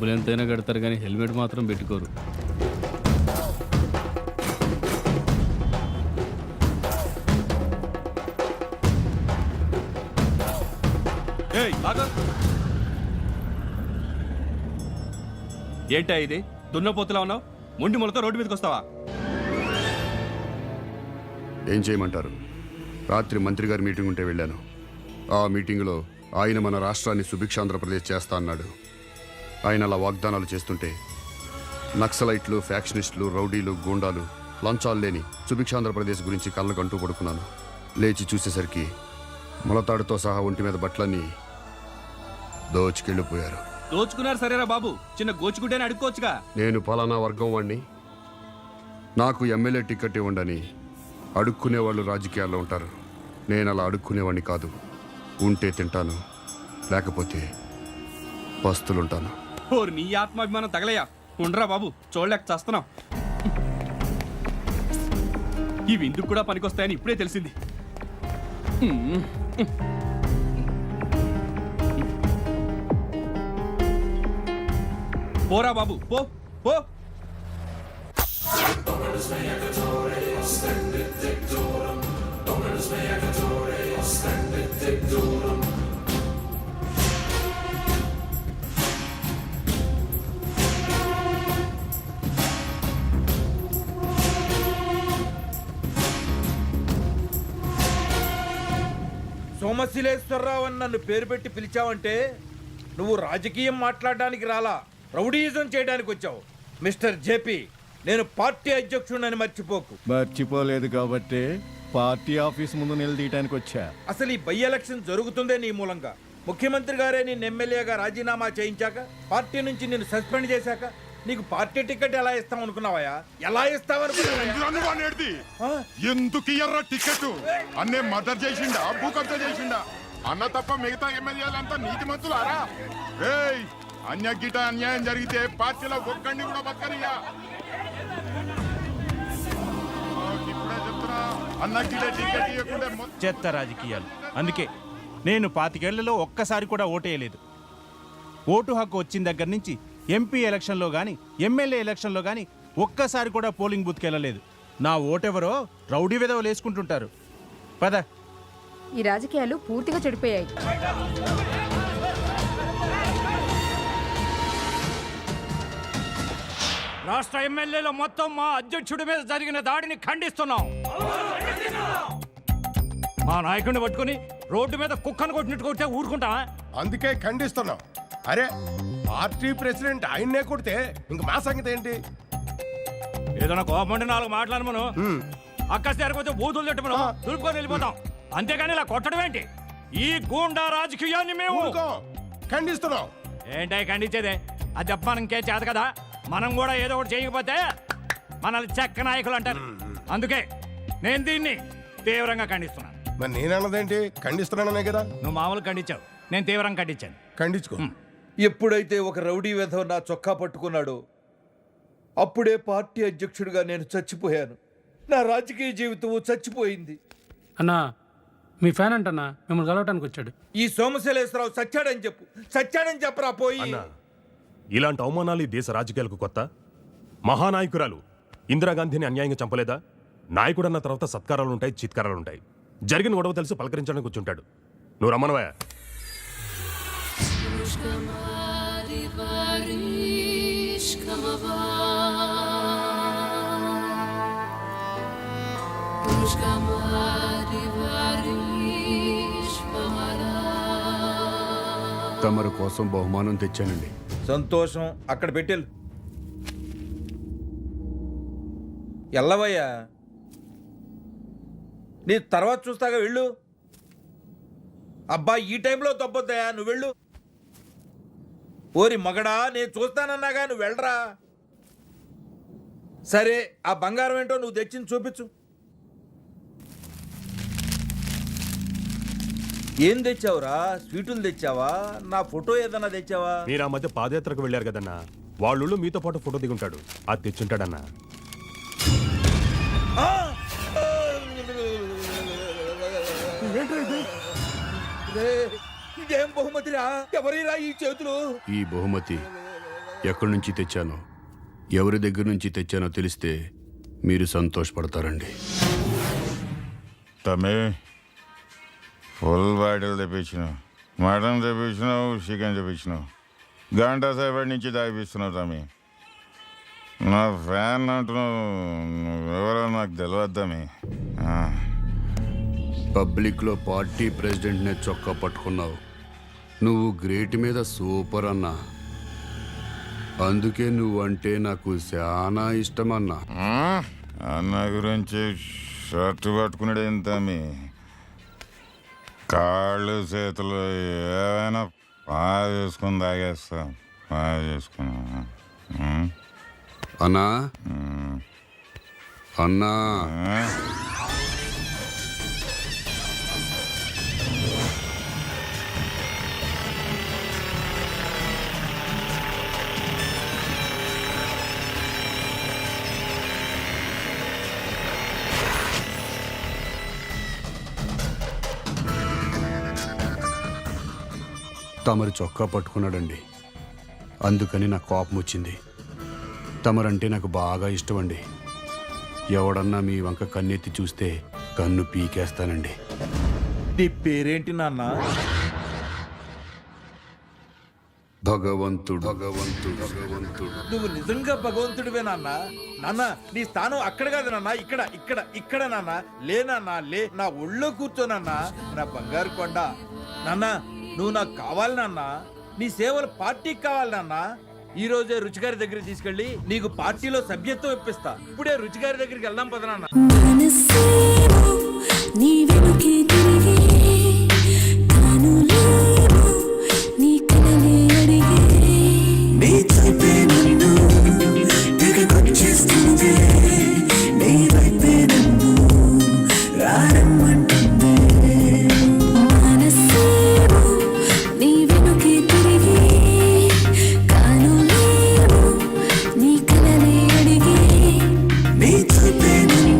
డబ్బులు ఎంతైనా కడతారు కానీ హెల్మెట్ మాత్రం పెట్టుకోరు. ఏంటా ఇది? దున్నపోతులా ఉన్నావు, మొండి మొలతో రోడ్డు మీదకి వస్తావా? ఏం చేయమంటారు? రాత్రి మంత్రి గారి మీటింగ్ ఉంటే వెళ్ళాను. ఆ మీటింగ్లో ఆయన మన రాష్ట్రాన్ని సుభిక్షాంధ్రప్రదేశ్ చేస్తా అన్నాడు. ఆయన అలా వాగ్దానాలు చేస్తుంటే నక్సలైట్లు, ఫ్యాక్షనిస్టులు, రౌడీలు, గూండాలు, లంచాలు లేని సుభిక్షాంధ్రప్రదేశ్ గురించి కళ్ళకంటూ పడుకున్నాను. లేచి చూసేసరికి మొలతాడుతో సహా ఒంటి మీద బట్టలన్నీ దోచుకెళ్ళిపోయారు. దోచుకున్నారు సరేరా బాబు, చిన్న గోచుకుంటేనే అడుక్కోవచ్చుగా. నేను పలానా వర్గం వాణ్ణి, నాకు ఎమ్మెల్యే టికెట్ ఇవ్వండి అడుక్కునేవాళ్ళు రాజకీయాల్లో ఉంటారు. నేను అలా అడుక్కునేవాడిని కాదు. ఉంటే తింటాను, లేకపోతే పస్తులుంటాను. ఓరు నీ ఆత్మాభిమానం తగలయ్యా. ఉండరా బాబు, చూడలేక చస్తున్నాం. ఇవి ఇందుకు కూడా పనికొస్తాయని ఇప్పుడే తెలిసింది. పోరా బాబు, పో పో. సోమశిలేశ్వరరావు అని నన్ను పేరు పెట్టి పిలిచావంటే నువ్వు రాజకీయం మాట్లాడడానికి రాలా, రౌడీయిజం చేయడానికి వచ్చావు. మిస్టర్ జేపీ, నేను పార్టీ అధ్యక్షుడిని మర్చిపోకు. మర్చిపోలేదు కాబట్టి పార్టీ ఆఫీస్ ముందు నిలదీయడానికి వచ్చా. అసలు ఈ బై ఎలక్షన్ జరుగుతుందే నీ మూలంగా. ముఖ్యమంత్రి గారే నిన్ను ఎమ్మెల్యేగా రాజీనామా చేయించాక, పార్టీ నుంచి నిన్ను సస్పెండ్ చేశాక నీకు పార్టీ టికెట్ ఎలా ఇస్తాం అనుకున్నావా? ఎలా ఇస్తావనుకున్నావా? ఎందుకు ఇయ్యర్రా టికెట్? అన్నే మర్డర్ చేసిండా, భూకబ్జా చేసిండా? అన్న తప్ప మిగతా ఎమ్మెల్యేలంతా నీతి మంతులారా? ఏయ్, అన్యగిట అన్యాయం జరిగితే పార్టీలో ఒక్కడిని కూడా బతకనిగా. ఇప్పుడే చెప్తున్నా, అన్నగిట టికెట్ ఇవ్వకుండా చెత్త రాజకీయాలు. అందుకే నేను 25 ఏళ్లలో ఒక్కసారి కూడా ఓటేయలేదు. ఓటు హక్కు వచ్చిన దగ్గర నుంచి ఎంపీ ఎలక్షన్లో కానీ ఎమ్మెల్యే ఎలక్షన్లో కానీ ఒక్కసారి కూడా పోలింగ్ బూత్కి వెళ్ళలేదు. నా ఓటెవరో రౌడీ విధవలు వేసుకుంటుంటారు. పద. ఈ రాజకీయాలు పూర్తిగా చెడిపోయాయి. రాష్ట్ర ఎమ్మెల్యేలు మొత్తం మా అధ్యక్షుడి మీద జరిగిన దాడిని ఖండిస్తున్నాం. మా నాయకుడిని పట్టుకుని రోడ్డు మీద కుక్కను కొట్టినట్టు కొట్టే ఊరుకుంటావా? అందుకే ఖండిస్తున్నాం. అరే, పార్టీ ప్రెసిడెంట్ ఆయన్నే కొడితే ఇంక మా సంగతి ఏంటి? ఏదైనా కోపండి 4 మాట్లాడు మనం అక్కసి తెరకపోతే బూతులు తిట్టమను దులుపుకొని వెళ్ళిపోతాం. అంతేగాని ఇలా కొట్టడం ఏంటి? ఈ గూండా రాజకీయాన్ని మేము ఖండిస్తున్నాం. ఏంటై ఖండించేదే? అది చెప్ప ఇంకే చేత కదా. మనం కూడా ఏదో ఒకటి చేయకపోతే మనల్ని చెక్క నాయకులు అంటారు. అందుకే నేను దీన్ని తీవ్రంగా ఖండిస్తున్నాను. మరి నేనన్నదేంటి? ఖండిస్తున్నాననే కదా. నువ్వు మామూలు ఖండించావు, నేను తీవ్రంగా ఖండించాను. ఖండించుకో. ఎప్పుడైతే ఒక రౌడీ వెధవ నా చొక్కా పట్టుకున్నాడో అప్పుడే పార్టీ అధ్యక్షుడిగా నేను చచ్చిపోయాను. నా రాజకీయ జీవితం చచ్చిపోయింది. అన్నా, మీ ఫ్యాన్ అంటన్నా మిమ్మల్ని కలవటానికి వచ్చాడు. ఈ సోమశిలేశ్వరరావు సచ్చాడని చెప్పు, సచ్చాడని చెప్పరా పోయి. ఇలాంటి అవమానాలు ఈ దేశ రాజకీయాలకు కొత్త? మహానాయకురాలు ఇందిరాగాంధీని అన్యాయంగా చంపలేదా? నాయకుడన్న తర్వాత సత్కారాలుంటాయి, చిత్కారాలుంటాయి. జరిగిన గొడవ తెలిసి పలకరించడానికి కూర్చుంటాడు. నువ్వు రమ్మనవా? తమరు కోసం బహుమానం తెచ్చానండి. సంతోషం. అక్కడ పెట్టెళ్ళు. ఎల్లవయ్యా, నీ తర్వాత చూస్తాగా, వెళ్ళు. అబ్బా, ఈ టైంలో తప్పొద్దయా, నువ్వు వెళ్ళు. ఓరి మగడా, నేను చూస్తానన్నాగా, నువ్వు వెళ్ళరా. సరే, ఆ బంగారం ఏంటో నువ్వు తెచ్చింది చూపించు. ఏం తెచ్చావురా? స్వీటులు తెచ్చావా? నా ఫోటో ఏదన్నా తెచ్చావా? మీరు ఆ మధ్య పాదయాత్రకు వెళ్ళారు కదన్నా, వాళ్ళు మీతో పాటు ఫోటో దిగుంటాడు. అది తెచ్చుంటాడన్నా. ఇదేం బహుమతిరా? ఎవరిరా ఈ చేతులు? ఈ బహుమతి ఎక్కడి నుంచి తెచ్చానో ఎవరి దగ్గర నుంచి తెచ్చానో తెలిస్తే మీరు సంతోషపడతారండి. తమ్మి ఫుల్ బాటిల్ తెప్పించినావు, మటన్ తెప్పించినావు, చికెన్ తెప్పించినావు, గంట సేపటి నుంచి తాగిపిస్తున్నావు తమ్మి. నా ఫ్యాన్ అంటున్నావు, ఎవరో నాకు తెలియదు తమ్మి. పబ్లిక్లో పార్టీ ప్రెసిడెంట్నే చొక్కా పట్టుకున్నావు. నువ్వు గ్రేట్ మీద సూపర్ అన్నా. అందుకే నువ్వంటే నాకు చాలా ఇష్టమన్నా. అన్న గురించి షర్ట్ పట్టుకున్నాడు ఏం తమ్మి? కాళ్ళు చేతులు ఏవైనా బాగా చేసుకుని తాగేస్తా, బాగా చేసుకున్నా. అన్నా అన్నా తమరి చొక్కా పట్టుకున్నాడండి. అందుకని నాకు కోపం వచ్చింది. తమరంటే నాకు బాగా ఇష్టం అండి. ఎవడన్నా మీ వంక కన్నెత్తి చూస్తే కన్ను పీకేస్తానండి. నీ పేరేంటి నాన్న? భగవంతుడు భగవంతుడు భగవంతుడు. నువ్వు నిజంగా భగవంతుడివే నాన్న. నాన్న నీ స్థానం అక్కడ కాదు నాన్న, ఇక్కడ ఇక్కడ ఇక్కడ నాన్న. లే నాన్న లే, నా ఒళ్ళో కూర్చోనన్నా, నా బంగారు కొండ. నాన్న నువ్వు నాకు కావాలి నాన్న. నీ సేవలు పార్టీకి కావాలి నాన్న. ఈ రోజే రుచిగారి దగ్గరికి తీసుకెళ్ళి నీకు పార్టీలో సభ్యత్వం ఇప్పిస్తా. ఇప్పుడే రుచిగారి దగ్గరికి వెళ్దాం పద నాన్న.